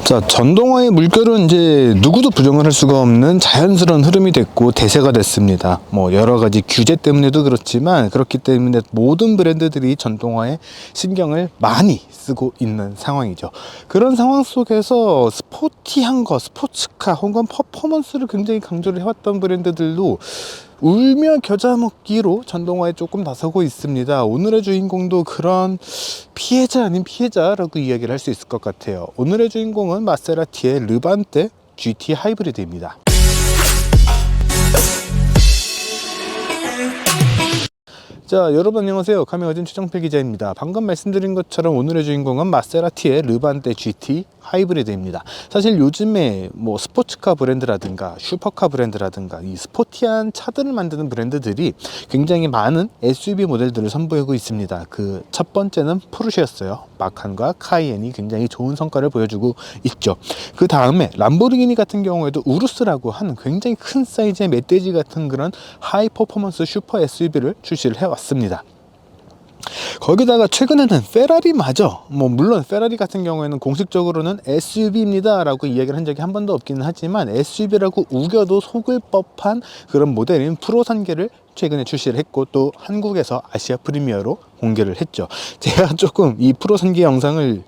자, 전동화의 물결은 이제 누구도 부정을 할 수가 없는 자연스러운 흐름이 됐고 대세가 됐습니다. 뭐 여러 가지 규제 때문에도 그렇지만 그렇기 때문에 모든 브랜드들이 전동화에 신경을 많이 쓰고 있는 상황이죠. 그런 상황 속에서 스포티한 거, 스포츠카 혹은 퍼포먼스를 굉장히 강조를 해왔던 브랜드들도 울며 겨자 먹기로 전동화에 조금 나서고 있습니다. 오늘의 주인공도 그런 피해자 아닌 피해자라고 이야기를 할 수 있을 것 같아요. 오늘의 주인공은 마세라티의 르반테 GT 하이브리드입니다. 자, 여러분 안녕하세요. 카메라진 최정필 기자입니다. 방금 말씀드린 것처럼 오늘의 주인공은 마세라티의 르반테 GT 하이브리드입니다. 사실 요즘에 뭐 스포츠카 브랜드라든가 슈퍼카 브랜드라든가 이 스포티한 차들을 만드는 브랜드들이 굉장히 많은 SUV 모델들을 선보이고 있습니다. 그 첫 번째는 포르쉐였어요. 마칸과 카이엔이 굉장히 좋은 성과를 보여주고 있죠. 그 다음에 람보르기니 같은 경우에도 우루스라고 하는 굉장히 큰 사이즈의 멧돼지 같은 그런 하이 퍼포먼스 슈퍼 SUV를 출시를 해왔습니다. 거기다가 최근에는 페라리마저, 물론 페라리 같은 경우에는 공식적으로는 SUV입니다 라고 이야기를 한 적이 한 번도 없기는 하지만 SUV라고 우겨도 속을 법한 그런 모델인 프로산계를 최근에 출시를 했고 또 한국에서 아시아 프리미어로 공개를 했죠. 제가 조금 이 프로산계 영상을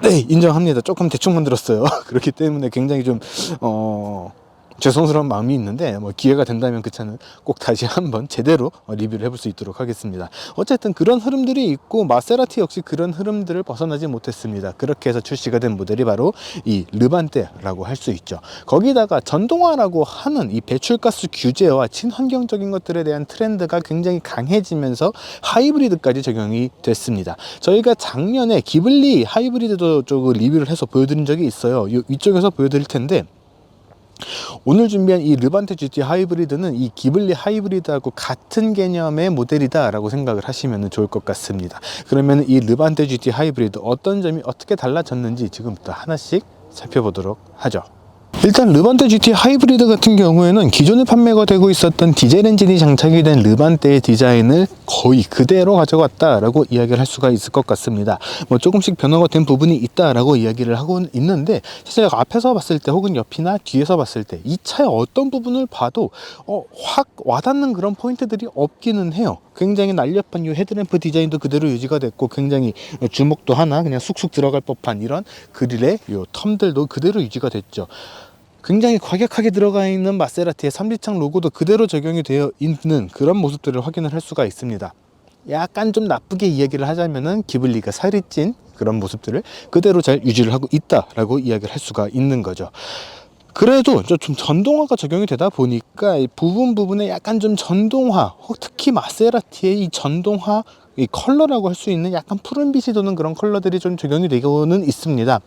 인정합니다. 조금 대충 만들었어요. 그렇기 때문에 굉장히 좀 죄송스러운 마음이 있는데 기회가 된다면 그 차는 꼭 다시 한번 제대로 리뷰를 해볼 수 있도록 하겠습니다. 어쨌든 그런 흐름들이 있고 마세라티 역시 그런 흐름들을 벗어나지 못했습니다. 그렇게 해서 출시가 된 모델이 바로 이 르반테라고 할 수 있죠. 거기다가 전동화라고 하는 이 배출가스 규제와 친환경적인 것들에 대한 트렌드가 굉장히 강해지면서 하이브리드까지 적용이 됐습니다. 저희가 작년에 기블리 하이브리드도 좀 리뷰를 해서 보여드린 적이 있어요. 이쪽에서 보여드릴 텐데 오늘 준비한 이 르반테 GT 하이브리드는 이 기블리 하이브리드하고 같은 개념의 모델이다 라고 생각을 하시면 좋을 것 같습니다. 그러면 이 르반테 GT 하이브리드 어떤 점이 어떻게 달라졌는지 지금부터 하나씩 살펴보도록 하죠. 일단 르반테 GT 하이브리드 같은 경우에는 기존에 판매가 되고 있었던 디젤 엔진이 장착이 된 르반테의 디자인을 거의 그대로 가져갔다라고 이야기를 할 수가 있을 것 같습니다. 조금씩 변화가 된 부분이 있다라고 이야기를 하고 있는데 사실 앞에서 봤을 때 혹은 옆이나 뒤에서 봤을 때 이 차의 어떤 부분을 봐도 확 와닿는 그런 포인트들이 없기는 해요. 굉장히 날렵한 이 헤드램프 디자인도 그대로 유지가 됐고 굉장히 주먹도 하나 그냥 쑥쑥 들어갈 법한 이런 그릴의 이 텀들도 그대로 유지가 됐죠. 굉장히 과격하게 들어가 있는 마세라티의 삼지창 로고도 그대로 적용이 되어 있는 그런 모습들을 확인을 할 수가 있습니다. 약간 좀 나쁘게 이야기를 하자면은 기블리가 살이 찐 그런 모습들을 그대로 잘 유지를 하고 있다라고 이야기를 할 수가 있는 거죠. 그래도 좀 전동화가 적용이 되다 보니까 이 부분에 약간 좀 전동화, 특히 마세라티의 이 전동화 이 컬러라고 할 수 있는 약간 푸른빛이 도는 그런 컬러들이 좀 적용이 되고는 있습니다.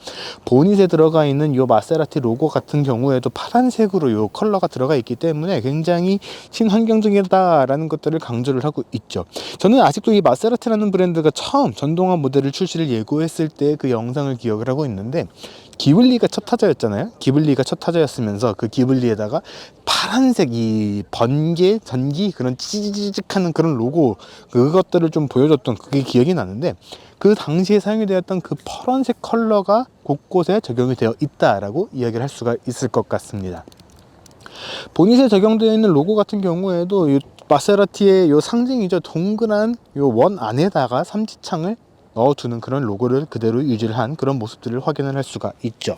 보닛에 들어가 있는 이 마세라티 로고 같은 경우에도 파란색으로 이 컬러가 들어가 있기 때문에 굉장히 친환경적이다라는 것들을 강조를 하고 있죠. 저는 아직도 이 마세라티라는 브랜드가 처음 전동화 모델을 출시를 예고했을 때 그 영상을 기억을 하고 있는데 기블리가 첫 타자였잖아요. 기블리가 첫 타자였으면서 그 기블리에다가 파란색 이 번개, 전기 그런 찌직하는 그런 로고 그것들을 좀 보여줬던 그게 기억이 나는데 그 당시에 사용이 되었던 그 파란색 컬러가 곳곳에 적용이 되어 있다라고 이야기를 할 수가 있을 것 같습니다. 보닛에 적용되어 있는 로고 같은 경우에도 이 마세라티의 요 상징이죠. 동그란 요 원 안에다가 삼지창을 넣어두는 그런 로고를 그대로 유지를 한 그런 모습들을 확인을 할 수가 있죠.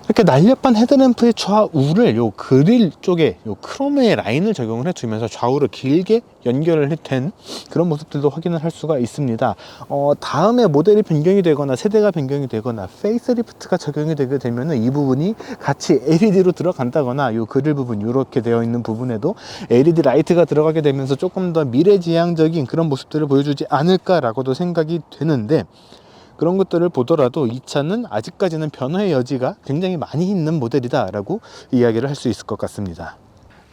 이렇게 날렵한 헤드램프의 좌우를 요 그릴 쪽에 요 크롬의 라인을 적용을 해주면서 좌우를 길게 연결을 된 그런 모습들도 확인을 할 수가 있습니다. 다음에 모델이 변경이 되거나 세대가 변경이 되거나 페이스리프트가 적용이 되게 되면은 이 부분이 같이 LED로 들어간다거나 요 그릴 부분 이렇게 되어 있는 부분에도 LED 라이트가 들어가게 되면서 조금 더 미래지향적인 그런 모습들을 보여주지 않을까라고도 생각이 되는데 그런 것들을 보더라도 이 차는 아직까지는 변화의 여지가 굉장히 많이 있는 모델이다 라고 이야기를 할 수 있을 것 같습니다.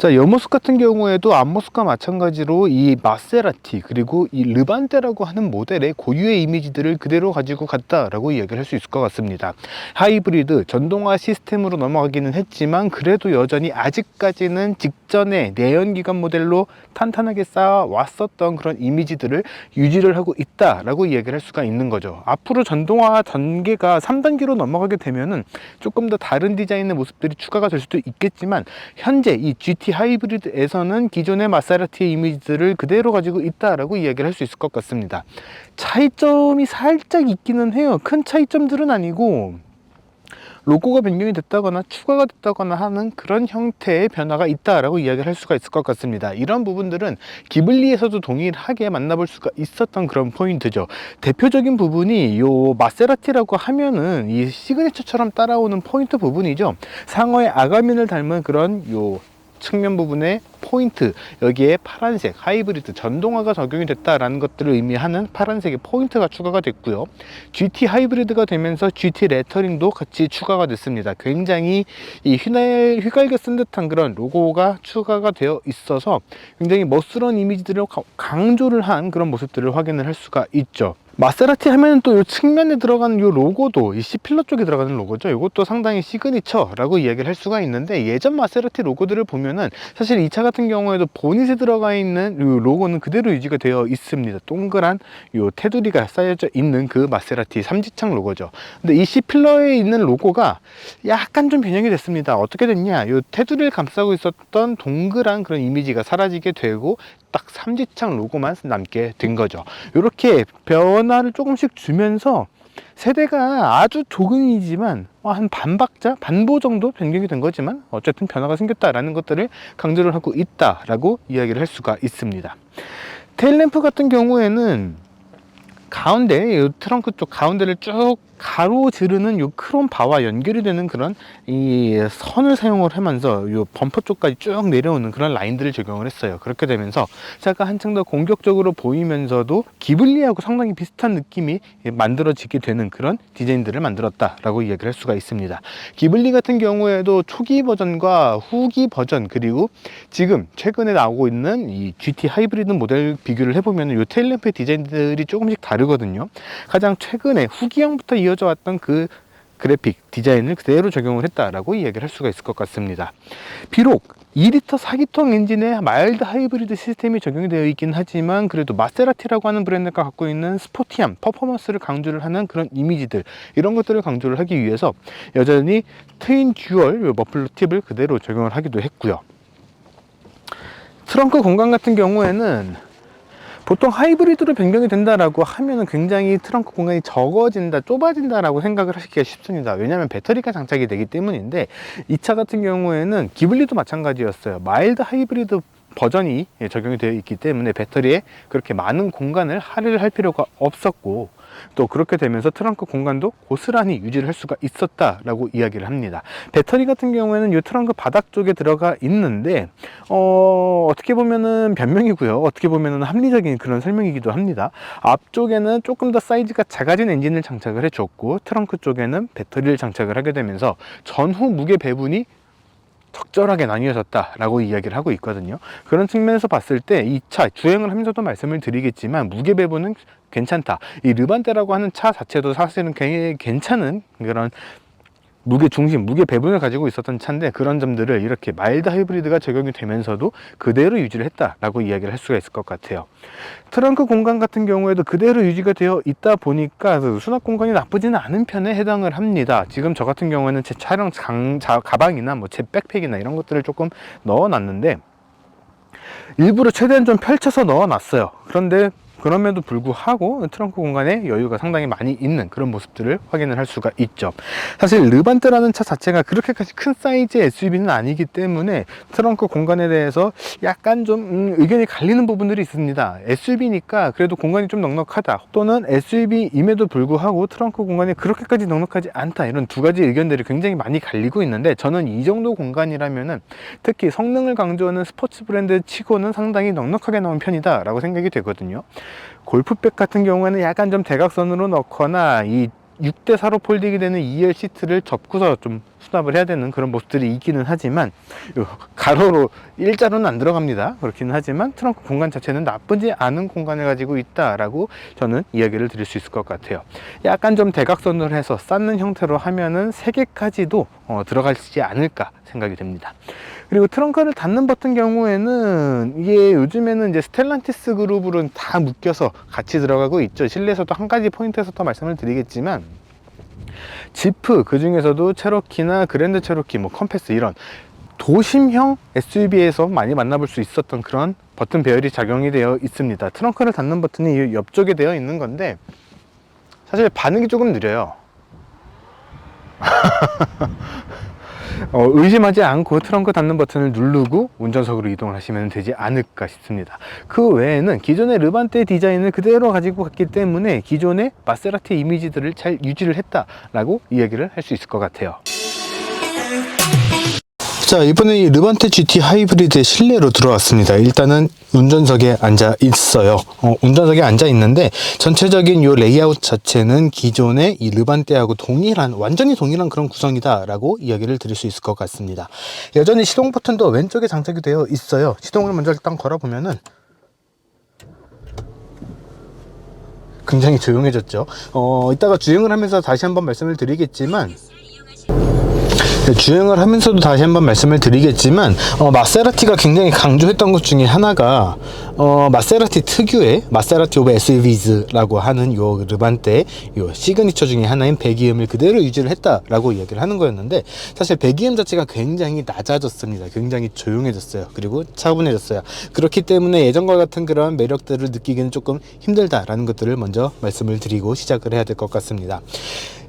자, 옆모습 같은 경우에도 앞모습과 마찬가지로 이 마세라티 그리고 이 르반떼라고 하는 모델의 고유의 이미지들을 그대로 가지고 갔다라고 이야기를 할 수 있을 것 같습니다. 하이브리드 전동화 시스템으로 넘어가기는 했지만 그래도 여전히 아직까지는 직전에 내연기관 모델로 탄탄하게 쌓아왔었던 그런 이미지들을 유지를 하고 있다라고 이야기를 할 수가 있는 거죠. 앞으로 전동화 단계가 3단계로 넘어가게 되면은 조금 더 다른 디자인의 모습들이 추가가 될 수도 있겠지만 현재 이 GT 하이브리드에서는 기존의 마세라티의 이미지들을 그대로 가지고 있다라고 이야기를 할 수 있을 것 같습니다. 차이점이 살짝 있기는 해요. 큰 차이점들은 아니고 로고가 변경이 됐다거나 추가가 됐다거나 하는 그런 형태의 변화가 있다라고 이야기를 할 수가 있을 것 같습니다. 이런 부분들은 기블리에서도 동일하게 만나볼 수가 있었던 그런 포인트죠. 대표적인 부분이 요 마세라티라고 하면은 이 시그니처처럼 따라오는 포인트 부분이죠. 상어의 아가민을 닮은 그런 요 측면 부분의 포인트, 여기에 파란색 하이브리드 전동화가 적용이 됐다라는 것들을 의미하는 파란색의 포인트가 추가가 됐고요. GT 하이브리드가 되면서 GT 레터링도 같이 추가가 됐습니다. 굉장히 이 휘갈겨 쓴 듯한 그런 로고가 추가가 되어 있어서 굉장히 멋스러운 이미지들을 강조를 한 그런 모습들을 확인을 할 수가 있죠. 마세라티 하면 또 이 측면에 들어가는 이 로고도 이 C필러 쪽에 들어가는 로고죠. 이것도 상당히 시그니처라고 이야기를 할 수가 있는데 예전 마세라티 로고들을 보면은 사실 이 차 같은 경우에도 보닛에 들어가 있는 이 로고는 그대로 유지가 되어 있습니다. 동그란 이 테두리가 쌓여져 있는 그 마세라티 삼지창 로고죠. 근데 이 C필러에 있는 로고가 약간 좀 변형이 됐습니다. 어떻게 됐냐? 이 테두리를 감싸고 있었던 동그란 그런 이미지가 사라지게 되고 딱 삼지창 로고만 남게 된 거죠. 이렇게 변화를 조금씩 주면서 세대가 아주 조금이지만 한 반박자, 반보 정도 변경이 된 거지만 어쨌든 변화가 생겼다라는 것들을 강조를 하고 있다라고 이야기를 할 수가 있습니다. 테일램프 같은 경우에는 가운데 이 트렁크 쪽 가운데를 쭉 가로지르는 요 크롬 바와 연결이 되는 그런 이 선을 사용을 하면서 요 범퍼 쪽까지 쭉 내려오는 그런 라인들을 적용을 했어요. 그렇게 되면서 차가 한층 더 공격적으로 보이면서도 기블리하고 상당히 비슷한 느낌이 만들어지게 되는 그런 디자인들을 만들었다라고 이야기를 할 수가 있습니다. 기블리 같은 경우에도 초기 버전과 후기 버전 그리고 지금 최근에 나오고 있는 이 GT 하이브리드 모델 비교를 해보면 요 테일램프의 디자인들이 조금씩 다르거든요. 가장 최근에 후기형부터 이어져 왔던 그 그래픽 디자인을 그대로 적용을 했다라고 이야기를 할 수가 있을 것 같습니다. 비록 2리터 4기통 엔진에 마일드 하이브리드 시스템이 적용이 되어 있긴 하지만 그래도 마세라티라고 하는 브랜드가 갖고 있는 스포티함, 퍼포먼스를 강조를 하는 그런 이미지들 이런 것들을 강조를 하기 위해서 여전히 트윈 듀얼 머플러 팁을 그대로 적용을 하기도 했고요. 트렁크 공간 같은 경우에는 보통 하이브리드로 변경이 된다라고 하면은 굉장히 트렁크 공간이 적어진다, 좁아진다라고 생각을 하시기가 쉽습니다. 왜냐하면 배터리가 장착이 되기 때문인데 이 차 같은 경우에는 기블리도 마찬가지였어요. 마일드 하이브리드 버전이 적용이 되어 있기 때문에 배터리에 그렇게 많은 공간을 할애를 할 필요가 없었고 또 그렇게 되면서 트렁크 공간도 고스란히 유지를 할 수가 있었다라고 이야기를 합니다. 배터리 같은 경우에는 이 트렁크 바닥 쪽에 들어가 있는데 어떻게 보면은 변명이고요. 어떻게 보면은 합리적인 그런 설명이기도 합니다. 앞쪽에는 조금 더 사이즈가 작아진 엔진을 장착을 해줬고 트렁크 쪽에는 배터리를 장착을 하게 되면서 전후 무게 배분이 적절하게 나뉘어졌다라고 이야기를 하고 있거든요. 그런 측면에서 봤을 때 이 차 주행을 하면서도 말씀을 드리겠지만 무게 배분은 괜찮다. 이 르반떼라고 하는 차 자체도 사실은 굉장히 괜찮은 그런 무게 중심, 무게 배분을 가지고 있었던 차인데 그런 점들을 이렇게 마일드 하이브리드가 적용이 되면서도 그대로 유지를 했다라고 이야기를 할 수가 있을 것 같아요. 트렁크 공간 같은 경우에도 그대로 유지가 되어 있다 보니까 수납 공간이 나쁘지는 않은 편에 해당을 합니다. 지금 저 같은 경우에는 제 촬영 가방이나 뭐 제 백팩이나 이런 것들을 조금 넣어놨는데 일부러 최대한 좀 펼쳐서 넣어놨어요. 그런데 그럼에도 불구하고 트렁크 공간에 여유가 상당히 많이 있는 그런 모습들을 확인을 할 수가 있죠. 사실 르반떼라는 차 자체가 그렇게까지 큰 사이즈의 SUV는 아니기 때문에 트렁크 공간에 대해서 약간 좀 의견이 갈리는 부분들이 있습니다. SUV니까 그래도 공간이 좀 넉넉하다 또는 SUV임에도 불구하고 트렁크 공간이 그렇게까지 넉넉하지 않다 이런 두 가지 의견들이 굉장히 많이 갈리고 있는데 저는 이 정도 공간이라면은 특히 성능을 강조하는 스포츠 브랜드 치고는 상당히 넉넉하게 나온 편이다 라고 생각이 되거든요. 골프백 같은 경우에는 약간 좀 대각선으로 넣거나 이 6대4로 폴딩이 되는 2열 시트를 접고서 좀 수납을 해야 되는 그런 모습들이 있기는 하지만 요 가로로 일자로는 안 들어갑니다. 그렇기는 하지만 트렁크 공간 자체는 나쁘지 않은 공간을 가지고 있다라고 저는 이야기를 드릴 수 있을 것 같아요. 약간 좀 대각선으로 해서 쌓는 형태로 하면은 3개까지도 들어가지 않을까 생각이 됩니다. 그리고 트렁크를 닫는 버튼 경우에는 이게 요즘에는 이제 스텔란티스 그룹으로는 다 묶여서 같이 들어가고 있죠. 실내에서도 한 가지 포인트에서 더 말씀을 드리겠지만, 지프, 그 중에서도 체로키나 그랜드 체로키, 뭐 컴패스, 이런 도심형 SUV에서 많이 만나볼 수 있었던 그런 버튼 배열이 작용이 되어 있습니다. 트렁크를 닫는 버튼이 옆쪽에 되어 있는 건데 사실 반응이 조금 느려요. 의심하지 않고 트렁크 닫는 버튼을 누르고 운전석으로 이동을 하시면 되지 않을까 싶습니다. 그 외에는 기존의 르반떼 디자인을 그대로 가지고 갔기 때문에 기존의 마세라티 이미지들을 잘 유지를 했다라고 이야기를 할 수 있을 것 같아요. 자, 이번에 이 르반떼 GT 하이브리드의 실내로 들어왔습니다. 일단은 운전석에 앉아 있어요. 운전석에 앉아 있는데 전체적인 요 레이아웃 자체는 기존의 이 르반떼하고 완전히 동일한 그런 구성이다라고 이야기를 드릴 수 있을 것 같습니다. 여전히 시동 버튼도 왼쪽에 장착이 되어 있어요. 시동을 먼저 일단 걸어보면은 굉장히 조용해졌죠. 이따가 주행을 하면서 다시 한번 말씀을 드리겠지만, 주행을 하면서도 다시 한번 말씀을 드리겠지만, 마세라티가 굉장히 강조했던 것 중에 하나가 마세라티 특유의 마세라티 오브 SUVs라고 하는 요 르반떼 요 시그니처 중에 하나인 배기음을 그대로 유지를 했다라고 이야기를 하는 거였는데, 사실 배기음 자체가 굉장히 낮아졌습니다. 굉장히 조용해졌어요. 그리고 차분해졌어요. 그렇기 때문에 예전과 같은 그런 매력들을 느끼기는 조금 힘들다라는 것들을 먼저 말씀을 드리고 시작을 해야 될 것 같습니다.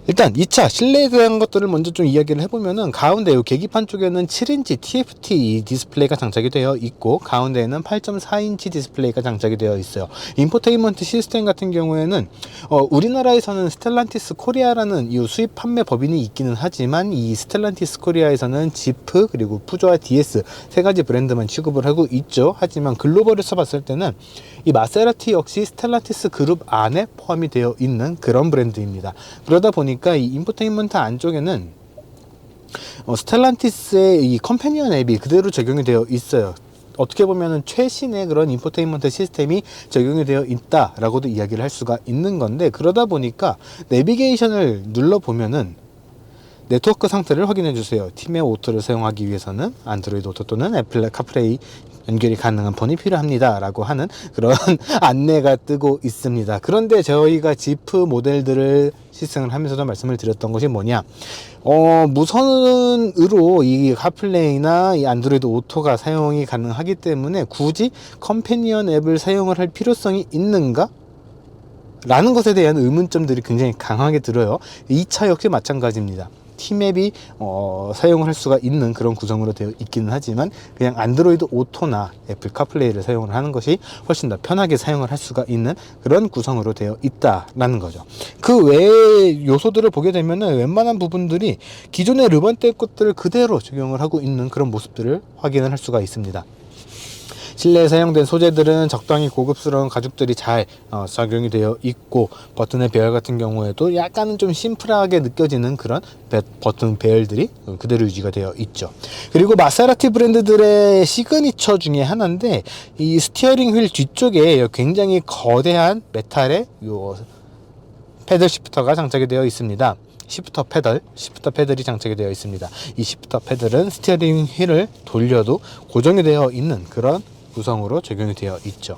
일단 이 차 실내에 대한 것들을 먼저 좀 이야기를 해보면은, 가운데 요 계기판 쪽에는 7인치 TFT 디스플레이가 장착이 되어 있고, 가운데에는 8.4인치 디스플레이가 장착이 되어 있어요. 인포테인먼트 시스템 같은 경우에는 우리나라에서는 스텔란티스 코리아라는 이 수입 판매 법인이 있기는 하지만, 이 스텔란티스 코리아에서는 지프 그리고 푸조와 DS 3가지 브랜드만 취급을 하고 있죠. 하지만 글로벌에서 봤을 때는 이 마세라티 역시 스텔란티스 그룹 안에 포함이 되어 있는 그런 브랜드입니다. 그러다 보니까 이 인포테인먼트 안쪽에는 스텔란티스의 이 컴패니언 앱이 그대로 적용이 되어 있어요. 어떻게 보면은 최신의 그런 인포테인먼트 시스템이 적용이 되어 있다라고도 이야기를 할 수가 있는 건데, 그러다 보니까 내비게이션을 눌러보면은 네트워크 상태를 확인해 주세요. 팀의 오토를 사용하기 위해서는 안드로이드 오토 또는 애플 카플레이 연결이 가능한 폰이 필요합니다 라고 하는 그런 안내가 뜨고 있습니다. 그런데 저희가 지프 모델들을 시승을 하면서도 말씀을 드렸던 것이 뭐냐, 무선으로 이 카플레이나 이 안드로이드 오토가 사용이 가능하기 때문에 굳이 컴패니언 앱을 사용을 할 필요성이 있는가? 라는 것에 대한 의문점들이 굉장히 강하게 들어요. 이 차 역시 마찬가지입니다. 티맵이 사용을 할 수가 있는 그런 구성으로 되어 있기는 하지만, 그냥 안드로이드 오토나 애플 카플레이를 사용을 하는 것이 훨씬 더 편하게 사용을 할 수가 있는 그런 구성으로 되어 있다라는 거죠. 그 외의 요소들을 보게 되면은 웬만한 부분들이 기존의 르반떼 것들을 그대로 적용을 하고 있는 그런 모습들을 확인을 할 수가 있습니다. 실내에 사용된 소재들은 적당히 고급스러운 가죽들이 잘 적용이 되어 있고, 버튼의 배열 같은 경우에도 약간은 좀 심플하게 느껴지는 그런 버튼 배열들이 그대로 유지가 되어 있죠. 그리고 마세라티 브랜드들의 시그니처 중에 하나인데, 이 스티어링 휠 뒤쪽에 굉장히 거대한 메탈의 요 패들 시프터가 장착이 되어 있습니다. 시프터 패들이 장착이 되어 있습니다. 이 시프터 패들은 스티어링 휠을 돌려도 고정이 되어 있는 그런 구성으로 적용이 되어 있죠.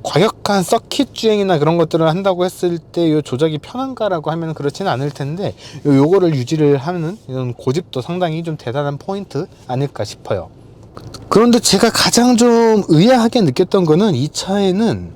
과격한 서킷 주행이나 그런 것들을 한다고 했을 때 이 조작이 편한가라고 하면 그렇지는 않을 텐데, 요거를 유지를 하는 이런 고집도 상당히 좀 대단한 포인트 아닐까 싶어요. 그런데 제가 가장 좀 의아하게 느꼈던 거는, 이 차에는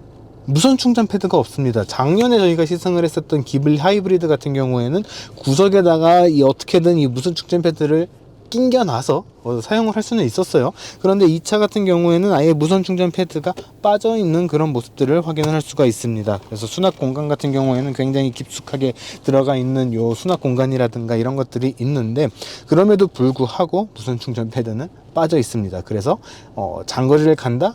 무선 충전 패드가 없습니다. 작년에 저희가 시승을 했었던 기블 하이브리드 같은 경우에는 구석에다가 어떻게든 이 무선 충전 패드를 낑겨놔서 사용을 할 수는 있었어요. 그런데 이 차 같은 경우에는 아예 무선 충전 패드가 빠져있는 그런 모습들을 확인을 할 수가 있습니다. 그래서 수납 공간 같은 경우에는 굉장히 깊숙하게 들어가 있는 요 수납 공간이라든가 이런 것들이 있는데, 그럼에도 불구하고 무선 충전 패드는 빠져 있습니다. 그래서 장거리를 간다?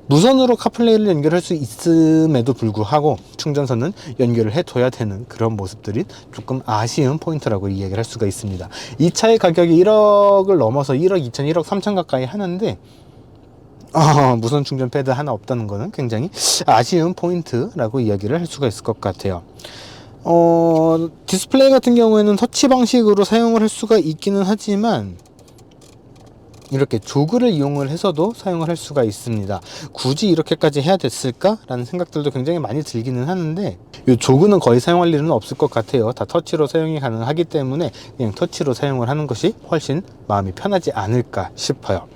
무선으로 카플레이를 연결할 수 있음에도 불구하고 충전선은 연결을 해둬야 되는 그런 모습들이 조금 아쉬운 포인트라고 이야기를 할 수가 있습니다. 이 차의 가격이 1억을 넘어서 1억 2천, 1억 3천 가까이 하는데 무선 충전 패드 하나 없다는 거는 굉장히 아쉬운 포인트라고 이야기를 할 수가 있을 것 같아요. 디스플레이 같은 경우에는 터치 방식으로 사용을 할 수가 있기는 하지만 이렇게 조그를 이용을 해서도 사용을 할 수가 있습니다. 굳이 이렇게까지 해야 됐을까? 라는 생각들도 굉장히 많이 들기는 하는데 이 조그는 거의 사용할 일은 없을 것 같아요. 다 터치로 사용이 가능하기 때문에 그냥 터치로 사용을 하는 것이 훨씬 마음이 편하지 않을까 싶어요.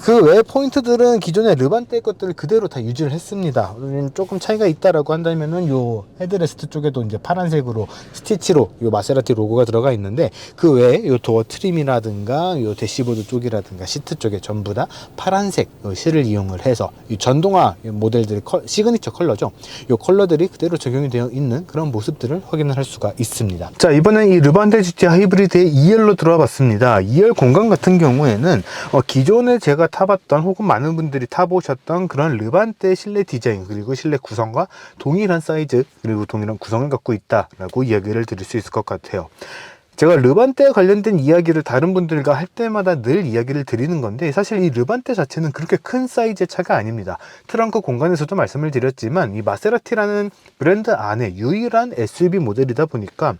그 외 포인트들은 기존의 르반떼 것들을 그대로 다 유지를 했습니다. 조금 차이가 있다라고 한다면은 요 헤드레스트 쪽에도 이제 파란색으로 스티치로 요 마세라티 로고가 들어가 있는데 그 외에 요 도어 트림이라든가 요 대시보드 쪽이라든가 시트 쪽에 전부 다 파란색 실을 이용을 해서 이 전동화 모델들의 시그니처 컬러죠. 요 컬러들이 그대로 적용이 되어 있는 그런 모습들을 확인을 할 수가 있습니다. 자, 이번엔 이 르반떼 GT 하이브리드의 2열로 들어와 봤습니다. 2열 공간 같은 경우에는 기존에 제가 타봤던 혹은 많은 분들이 타보셨던 그런 르반떼 실내 디자인 그리고 실내 구성과 동일한 사이즈 그리고 동일한 구성을 갖고 있다라고 이야기를 드릴 수 있을 것 같아요. 제가 르반떼에 관련된 이야기를 다른 분들과 할 때마다 늘 이야기를 드리는 건데 사실 이 르반떼 자체는 그렇게 큰 사이즈의 차가 아닙니다. 트렁크 공간에서도 말씀을 드렸지만 이 마세라티라는 브랜드 안에 유일한 SUV 모델이다 보니까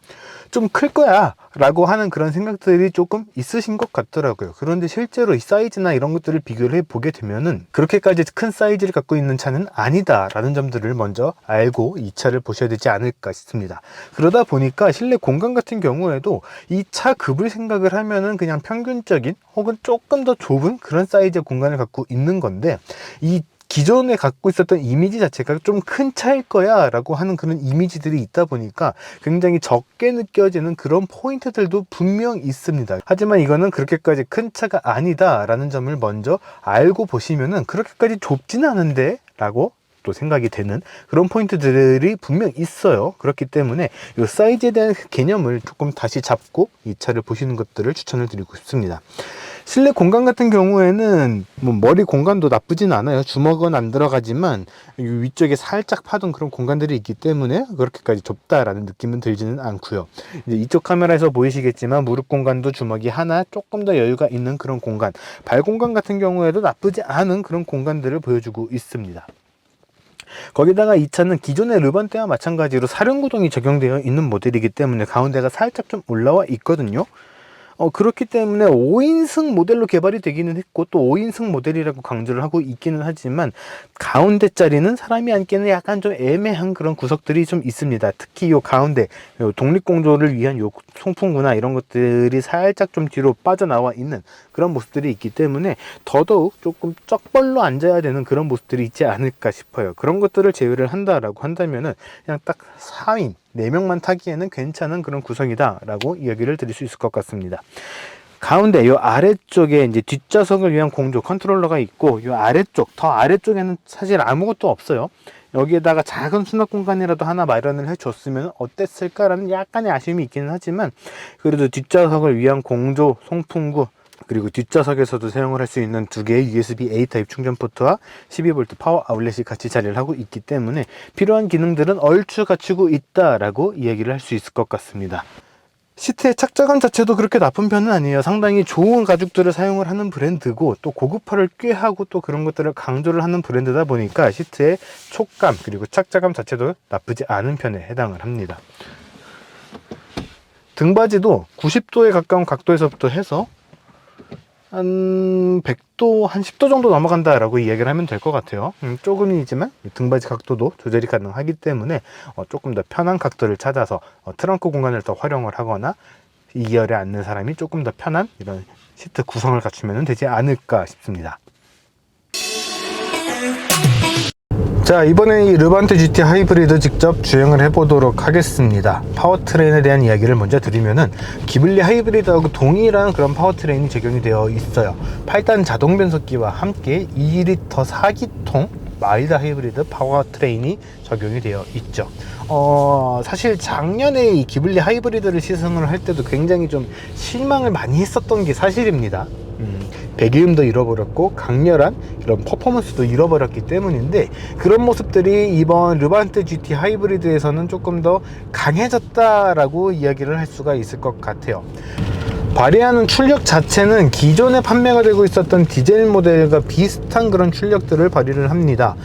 좀 클 거야 라고 하는 그런 생각들이 조금 있으신 것 같더라고요. 그런데 실제로 이 사이즈나 이런 것들을 비교를 해보게 되면은 그렇게까지 큰 사이즈를 갖고 있는 차는 아니다 라는 점들을 먼저 알고 이 차를 보셔야 되지 않을까 싶습니다. 그러다 보니까 실내 공간 같은 경우에도 이 차 급을 생각을 하면은 그냥 평균적인 혹은 조금 더 좁은 그런 사이즈의 공간을 갖고 있는 건데 이 기존에 갖고 있었던 이미지 자체가 좀 큰 차일 거야 라고 하는 그런 이미지들이 있다 보니까 굉장히 적게 느껴지는 그런 포인트들도 분명 있습니다. 하지만 이거는 그렇게까지 큰 차가 아니다 라는 점을 먼저 알고 보시면은 그렇게까지 좁진 않은데 라고 또 생각이 되는 그런 포인트들이 분명 있어요. 그렇기 때문에 이 사이즈에 대한 개념을 조금 다시 잡고 이 차를 보시는 것들을 추천을 드리고 싶습니다. 실내 공간 같은 경우에는 뭐 머리 공간도 나쁘진 않아요. 주먹은 안 들어가지만 위쪽에 살짝 파둔 그런 공간들이 있기 때문에 그렇게까지 좁다라는 느낌은 들지는 않고요. 이제 이쪽 카메라에서 보이시겠지만 무릎 공간도 주먹이 하나 조금 더 여유가 있는 그런 공간, 발 공간 같은 경우에도 나쁘지 않은 그런 공간들을 보여주고 있습니다. 거기다가 이 차는 기존의 르반떼와 마찬가지로 사륜구동이 적용되어 있는 모델이기 때문에 가운데가 살짝 좀 올라와 있거든요. 그렇기 때문에 5인승 모델로 개발이 되기는 했고 또 5인승 모델이라고 강조를 하고 있기는 하지만 가운데 자리는 사람이 앉기는 약간 좀 애매한 그런 구석들이 좀 있습니다. 특히 요 가운데 요 독립공조를 위한 요 송풍구나 이런 것들이 살짝 좀 뒤로 빠져나와 있는 그런 모습들이 있기 때문에 더더욱 조금 쩍벌로 앉아야 되는 그런 모습들이 있지 않을까 싶어요. 그런 것들을 제외를 한다라고 한다면은 그냥 딱 4인 4명만 타기에는 괜찮은 그런 구성이다 라고 이야기를 드릴 수 있을 것 같습니다. 가운데 요 아래쪽에 이제 뒷좌석을 위한 공조 컨트롤러가 있고 요 아래쪽 더 아래쪽에는 사실 아무것도 없어요. 여기에다가 작은 수납 공간이라도 하나 마련을 해줬으면 어땠을까라는 약간의 아쉬움이 있기는 하지만 그래도 뒷좌석을 위한 공조 송풍구 그리고 뒷좌석에서도 사용을 할 수 있는 두 개의 USB-A 타입 충전 포트와 12V 파워 아울렛이 같이 자리를 하고 있기 때문에 필요한 기능들은 얼추 갖추고 있다라고 이야기를 할 수 있을 것 같습니다. 시트의 착자감 자체도 그렇게 나쁜 편은 아니에요. 상당히 좋은 가죽들을 사용을 하는 브랜드고 또 고급화를 꾀하고 또 그런 것들을 강조를 하는 브랜드다 보니까 시트의 촉감 그리고 착자감 자체도 나쁘지 않은 편에 해당을 합니다. 등받이도 90도에 가까운 각도에서부터 해서 한 100도, 한 10도 정도 넘어간다 라고 이야기를 하면 될 것 같아요. 조금이지만 등받이 각도도 조절이 가능하기 때문에 조금 더 편한 각도를 찾아서 트렁크 공간을 더 활용을 하거나 2열에 앉는 사람이 조금 더 편한 이런 시트 구성을 갖추면 되지 않을까 싶습니다. 자, 이번에 이 르반떼 GT 하이브리드 직접 주행을 해보도록 하겠습니다. 파워트레인에 대한 이야기를 먼저 드리면은 기블리 하이브리드하고 동일한 그런 파워트레인이 적용이 되어 있어요. 8단 자동 변속기와 함께 2리터 4기통 마일드 하이브리드 파워트레인이 적용이 되어 있죠. 사실 작년에 이 기블리 하이브리드를 시승을 할 때도 굉장히 좀 실망을 많이 했었던 게 사실입니다. 배기음도 잃어버렸고 강렬한 이런 퍼포먼스도 잃어버렸기 때문인데, 그런 모습들이 이번 르반테 GT 하이브리드에서는 조금 더 강해졌다라고 이야기를 할 수가 있을 것 같아요. 발휘하는 출력 자체는 기존에 판매가 되고 있었던 디젤 모델과 비슷한 그런 출력들을 발휘를 합니다.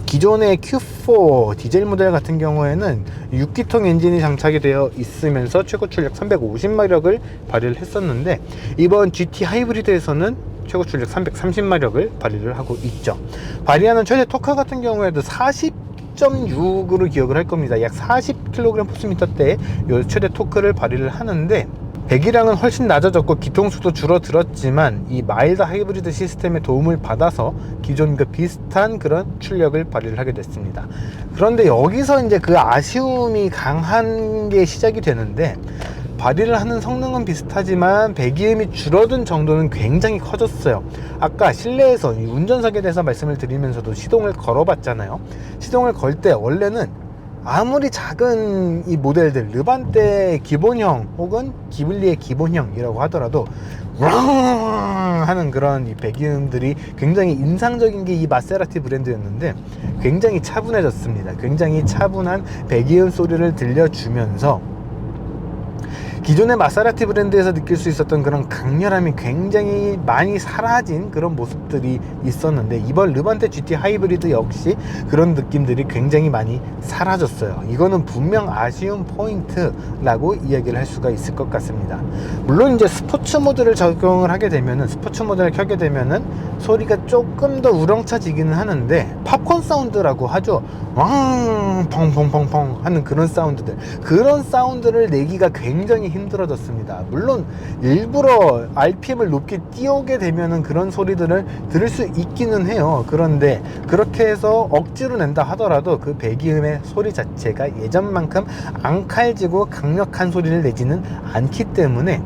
기존의 Q4 디젤 모델 같은 경우에는 6기통 엔진이 장착이 되어 있으면서 최고 출력 350마력을 발휘를 했었는데, 이번 GT 하이브리드에서는 최고 출력 330마력을 발휘를 하고 있죠. 발휘하는 최대 토크 같은 경우에도 40.6으로 기억을 할 겁니다. 약 40kg/m/대 최대 토크를 발휘를 하는데, 배기량은 훨씬 낮아졌고 기통수도 줄어들었지만 이 마일드 하이브리드 시스템의 도움을 받아서 기존과 비슷한 그런 출력을 발휘를 하게 됐습니다. 그런데 여기서 이제 그 아쉬움이 강한 게 시작이 되는데, 발휘를 하는 성능은 비슷하지만 배기음이 줄어든 정도는 굉장히 커졌어요. 아까 실내에서 운전석에 대해서 말씀을 드리면서도 시동을 걸어 봤잖아요. 시동을 걸 때 원래는 아무리 작은 이 모델들, 르반테 기본형 혹은 기블리의 기본형이라고 하더라도 왕 하는 그런 이 배기음들이 굉장히 인상적인 게 이 마세라티 브랜드였는데, 굉장히 차분해졌습니다. 굉장히 차분한 배기음 소리를 들려주면서 기존의 마세라티 브랜드에서 느낄 수 있었던 그런 강렬함이 굉장히 많이 사라진 그런 모습들이 있었는데, 이번 르반테 GT 하이브리드 역시 그런 느낌들이 굉장히 많이 사라졌어요. 이거는 분명 아쉬운 포인트라고 이야기를 할 수가 있을 것 같습니다. 물론 이제 스포츠 모드를 적용을 하게 되면은, 스포츠 모드를 켜게 되면은 소리가 조금 더 우렁차지기는 하는데, 팝콘 사운드라고 하죠. 왕 펑펑펑펑 하는 그런 사운드들, 그런 사운드를 내기가 굉장히 힘들어졌습니다. 물론 일부러 RPM을 높게 띄우게 되면은 그런 소리들을 들을 수 있기는 해요. 그런데 그렇게 해서 억지로 낸다 하더라도 그 배기음의 소리 자체가 예전만큼 앙칼지고 강력한 소리를 내지는 않기 때문에,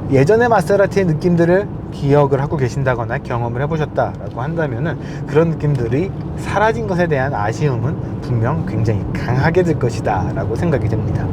예전의 마세라티의 느낌들을 기억을 하고 계신다거나 경험을 해보셨다라고 한다면은 그런 느낌들이 사라진 것에 대한 아쉬움은 분명 굉장히 강하게 들 것이다 라고 생각이 됩니다.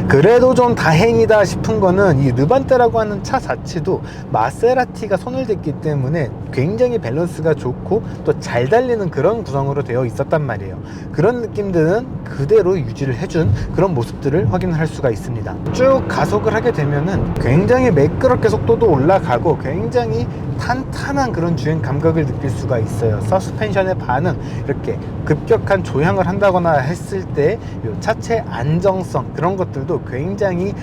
그래도 좀 다행이다 싶은 거는, 이 르반테라고 하는 차 자체도 마세라티가 손을 댔기 때문에 굉장히 밸런스가 좋고 또 잘 달리는 그런 구성으로 되어 있었단 말이에요. 그런 느낌들은 그대로 유지를 해준 그런 모습들을 확인할 수가 있습니다. 쭉 가속을 하게 되면은 굉장히 매끄럽게 속도도 올라가고 굉장히 탄탄한 그런 주행 감각을 느낄 수가 있어요. 서스펜션의 반응, 이렇게 급격한 조향을 한다거나 했을 때 차체 안정성, 그런 것들도 굉장히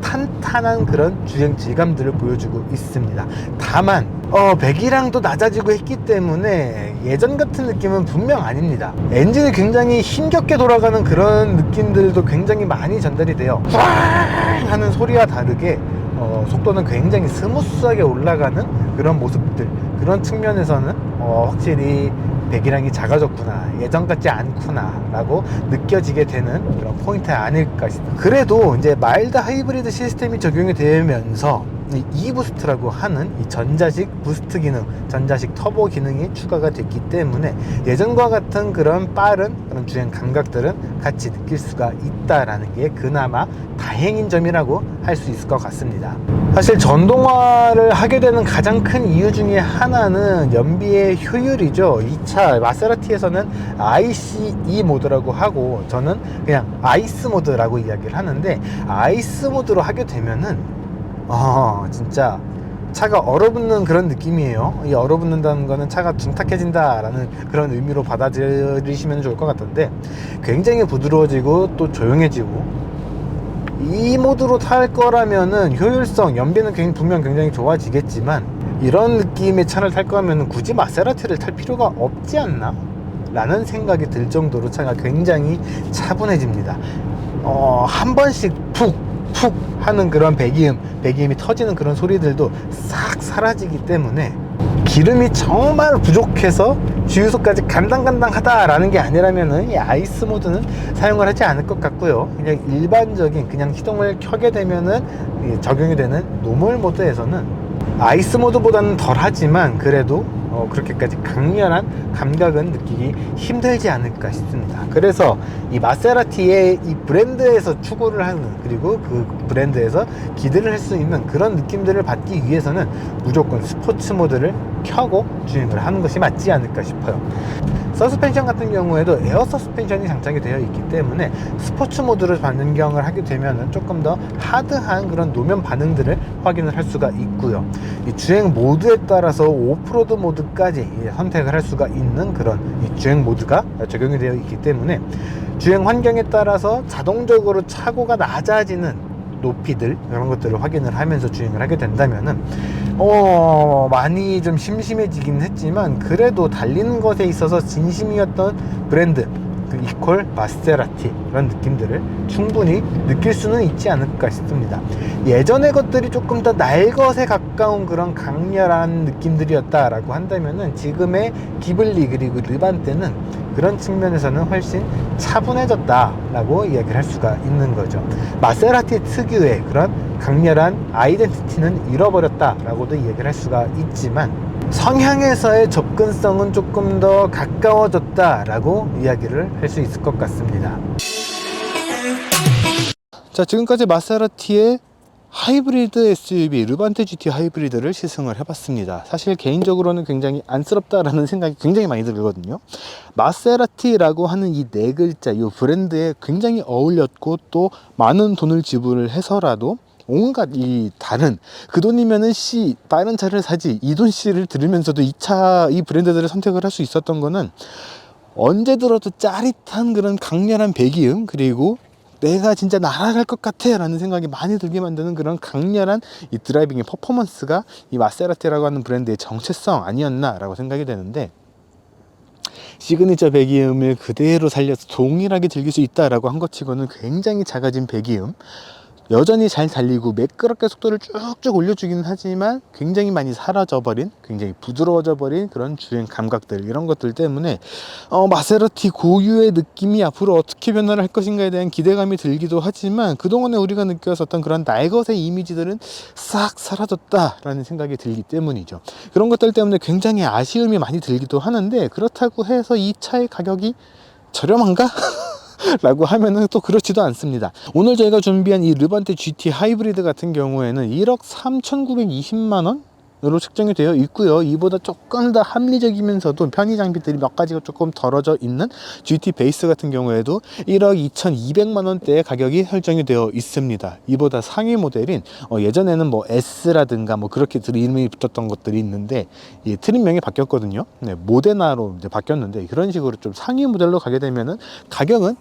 탄탄한 그런 주행 질감들을 보여주고 있습니다. 다만 배기량도 낮아지고 했기 때문에 예전 같은 느낌은 분명 아닙니다. 엔진이 굉장히 힘겹게 돌아가는 그런 느낌들도 굉장히 많이 전달이 돼요. 꽝 하는 소리와 다르게 속도는 굉장히 스무스하게 올라가는 그런 모습들, 그런 측면에서는 확실히 배기량이 작아졌구나, 예전 같지 않구나 라고 느껴지게 되는 그런 포인트 아닐까 싶습니다. 그래도 이제 마일드 하이브리드 시스템이 적용이 되면서 E부스트라고 하는 이 전자식 부스트 기능, 전자식 터보 기능이 추가가 됐기 때문에 예전과 같은 그런 빠른 그런 주행 감각들은 같이 느낄 수가 있다라는 게 그나마 다행인 점이라고 할 수 있을 것 같습니다. 사실 전동화를 하게 되는 가장 큰 이유 중에 하나는 연비의 효율이죠. 이 차 마세라티에서는 ICE 모드라고 하고, 저는 그냥 아이스 모드라고 이야기를 하는데, 아이스 모드로 하게 되면은 진짜 차가 얼어붙는 그런 느낌이에요. 이 얼어붙는다는 거는 차가 둔탁해진다라는 그런 의미로 받아들이시면 좋을 것 같은데, 굉장히 부드러워지고 또 조용해지고, 이 모드로 탈 거라면은 효율성, 연비는 분명 굉장히 좋아지겠지만, 이런 느낌의 차를 탈 거면 굳이 마세라티를 탈 필요가 없지 않나? 라는 생각이 들 정도로 차가 굉장히 차분해집니다. 한 번씩 푹 하는 그런 배기음이 터지는 그런 소리들도 싹 사라지기 때문에, 기름이 정말 부족해서 주유소까지 간당간당하다라는 게 아니라면은 이 아이스 모드는 사용을 하지 않을 것 같고요. 그냥 일반적인 그냥 시동을 켜게 되면은 적용이 되는 노멀 모드에서는 아이스 모드보다는 덜 하지만 그래도 그렇게까지 강렬한 감각은 느끼기 힘들지 않을까 싶습니다. 그래서 이 마세라티의 이 브랜드에서 추구를 하는, 그리고 그 브랜드에서 기대를 할 수 있는 그런 느낌들을 받기 위해서는 무조건 스포츠 모드를 켜고 주행을 하는 것이 맞지 않을까 싶어요. 서스펜션 같은 경우에도 에어 서스펜션이 장착이 되어 있기 때문에 스포츠 모드로 변경을 하게 되면 조금 더 하드한 그런 노면 반응들을 확인을 할 수가 있고요. 이 주행 모드에 따라서 오프로드 모드까지 선택을 할 수가 있는 그런 이 주행 모드가 적용이 되어 있기 때문에 주행 환경에 따라서 자동적으로 차고가 낮아지는 높이들, 이런 것들을 확인을 하면서 주행을 하게 된다면은 많이 좀 심심해지긴 했지만 그래도 달리는 것에 있어서 진심이었던 브랜드, 그 이퀄 마세라티, 이런 느낌들을 충분히 느낄 수는 있지 않을까 싶습니다. 예전의 것들이 조금 더 날 것에 가까운 그런 강렬한 느낌들이었다라고 한다면은 지금의 기블리 그리고 르반떼는 그런 측면에서는 훨씬 차분해졌다라고 이야기를 할 수가 있는 거죠. 마세라티 특유의 그런 강렬한 아이덴티티는 잃어버렸다라고도 이야기를 할 수가 있지만 성향에서의 접근성은 조금 더 가까워졌다라고 이야기를 할 수 있을 것 같습니다. 자, 지금까지 마세라티의 하이브리드 SUV 르반테 GT 하이브리드를 시승을 해봤습니다. 사실 개인적으로는 굉장히 안쓰럽다라는 생각이 굉장히 많이 들거든요. 마세라티라고 하는 이 네 글자, 이 브랜드에 굉장히 어울렸고 또 많은 돈을 지불을 해서라도 온갖 이 다른, 그 돈이면은 다른 차를 사지, 이 돈 씨를 들으면서도 이 브랜드들을 선택을 할 수 있었던 거는 언제 들어도 짜릿한 그런 강렬한 배기음, 그리고 내가 진짜 날아갈 것 같아 라는 생각이 많이 들게 만드는 그런 강렬한 이 드라이빙의 퍼포먼스가 이 마세라티라고 하는 브랜드의 정체성 아니었나 라고 생각이 되는데, 시그니처 배기음을 그대로 살려서 동일하게 즐길 수 있다라고 한 것 치고는 굉장히 작아진 배기음, 여전히 잘 달리고 매끄럽게 속도를 쭉쭉 올려주기는 하지만 굉장히 많이 사라져버린, 굉장히 부드러워져버린 그런 주행 감각들, 이런 것들 때문에 마세라티 고유의 느낌이 앞으로 어떻게 변화를 할 것인가에 대한 기대감이 들기도 하지만 그동안에 우리가 느꼈었던 그런 날것의 이미지들은 싹 사라졌다라는 생각이 들기 때문이죠. 그런 것들 때문에 굉장히 아쉬움이 많이 들기도 하는데, 그렇다고 해서 이 차의 가격이 저렴한가? 라고 하면은 또 그렇지도 않습니다. 오늘 저희가 준비한 이 르반테 GT 하이브리드 같은 경우에는 1억 3,920만원 으로 책정이 되어 있고요. 이보다 조금 더 합리적이면서도 편의 장비들이 몇 가지가 조금 덜어져 있는 GT 베이스 같은 경우에도 1억 2,200만원대의 가격이 설정이 되어 있습니다. 이보다 상위 모델인 예전에는 뭐 S라든가 뭐 그렇게 이름이 붙었던 것들이 있는데 이 트림명이 바뀌었거든요. 네, 모데나로 이제 바뀌었는데, 그런 식으로 좀 상위 모델로 가게 되면은 가격은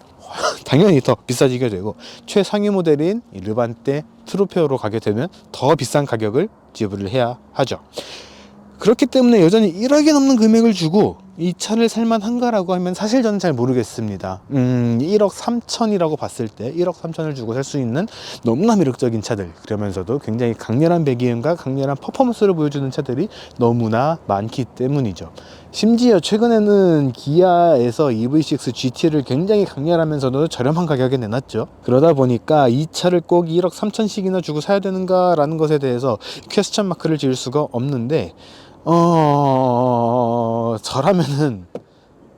당연히 더 비싸지게 되고, 최상위 모델인 이 르반떼 트루페어로 가게 되면 더 비싼 가격을 지불을 해야 하죠. 그렇기 때문에 여전히 1억이 넘는 금액을 주고 이 차를 살만한가라고 하면 사실 저는 잘 모르겠습니다. 1억 3천이라고 봤을 때 1억 3천을 주고 살 수 있는 너무나 매력적인 차들, 그러면서도 굉장히 강렬한 배기음과 강렬한 퍼포먼스를 보여주는 차들이 너무나 많기 때문이죠. 심지어 최근에는 기아에서 EV6 GT를 굉장히 강렬하면서도 저렴한 가격에 내놨죠. 그러다 보니까 이 차를 꼭 1억 3천씩이나 주고 사야 되는가 라는 것에 대해서 퀘스천 마크를 지을 수가 없는데, 저라면은,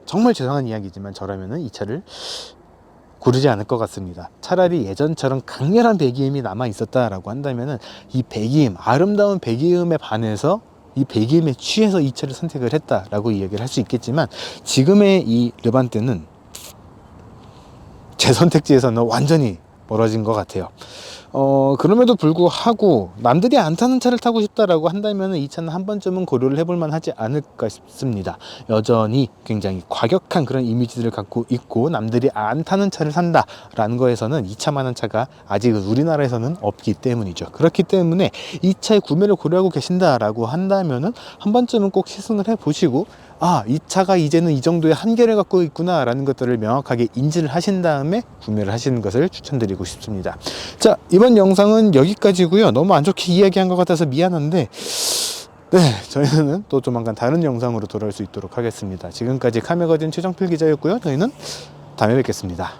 정말 죄송한 이야기지만 저라면은 이 차를 고르지 않을 것 같습니다. 차라리 예전처럼 강렬한 배기음이 남아 있었다라고 한다면은 이 배기음, 아름다운 배기음에 반해서 이 배기음에 취해서 이 차를 선택을 했다라고 이야기를 할 수 있겠지만, 지금의 이 르반떼는 제 선택지에서는 완전히 멀어진 것 같아요. 그럼에도 불구하고 남들이 안 타는 차를 타고 싶다라고 한다면 이 차는 한 번쯤은 고려를 해볼 만하지 않을까 싶습니다. 여전히 굉장히 과격한 그런 이미지들을 갖고 있고, 남들이 안 타는 차를 산다라는 거에서는 이 차만한 차가 아직 우리나라에서는 없기 때문이죠. 그렇기 때문에 이 차의 구매를 고려하고 계신다라고 한다면은 한 번쯤은 꼭 시승을 해보시고, 이 차가 이제는 이 정도의 한계를 갖고 있구나 라는 것들을 명확하게 인지를 하신 다음에 구매를 하시는 것을 추천드리고 싶습니다. 자, 이번 영상은 여기까지고요. 너무 안 좋게 이야기한 것 같아서 미안한데, 네, 저희는 또 조만간 다른 영상으로 돌아올 수 있도록 하겠습니다. 지금까지 카메거진 최정필 기자였고요. 저희는 다음에 뵙겠습니다.